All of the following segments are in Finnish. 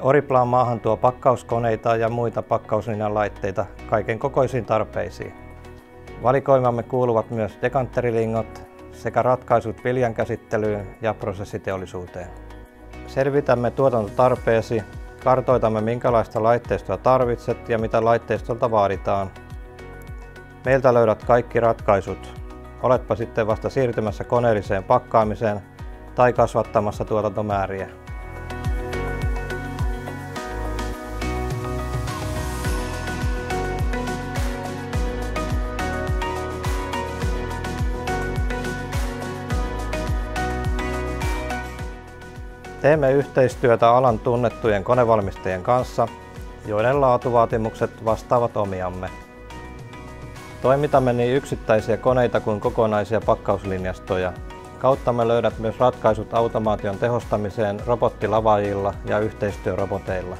Oriplan maahan tuo pakkauskoneita ja muita pakkauslinjan laitteita kaiken kokoisiin tarpeisiin. Valikoimamme kuuluvat myös dekantterilingot sekä ratkaisut viljankäsittelyyn ja prosessiteollisuuteen. Selvitämme tuotantotarpeesi, kartoitamme minkälaista laitteistoa tarvitset ja mitä laitteistoilta vaaditaan. Meiltä löydät kaikki ratkaisut, oletpa sitten vasta siirtymässä koneelliseen pakkaamiseen tai kasvattamassa tuotantomääriä. Teemme yhteistyötä alan tunnettujen konevalmistajien kanssa, joiden laatuvaatimukset vastaavat omiamme. Toimitamme niin yksittäisiä koneita kuin kokonaisia pakkauslinjastoja. Kauttamme löydät myös ratkaisut automaation tehostamiseen robottilavaajilla ja yhteistyöroboteilla.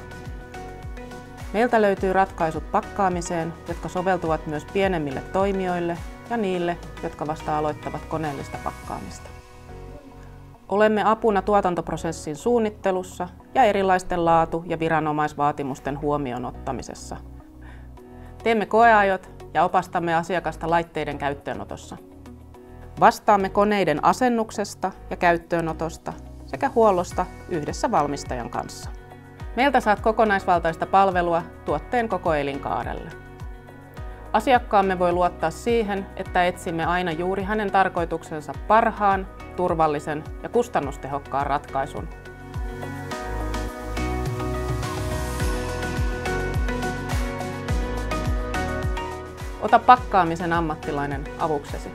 Meiltä löytyy ratkaisut pakkaamiseen, jotka soveltuvat myös pienemmille toimijoille ja niille, jotka vasta aloittavat koneellista pakkaamista. Olemme apuna tuotantoprosessin suunnittelussa ja erilaisten laatu- ja viranomaisvaatimusten huomioon ottamisessa. Teemme koeajot ja opastamme asiakasta laitteiden käyttöönotossa. Vastaamme koneiden asennuksesta ja käyttöönotosta sekä huollosta yhdessä valmistajan kanssa. Meiltä saat kokonaisvaltaista palvelua tuotteen koko elinkaarelle. Asiakkaamme voi luottaa siihen, että etsimme aina juuri hänen tarkoituksensa parhaan, turvallisen ja kustannustehokkaan ratkaisun. Ota pakkaamisen ammattilainen avuksesi.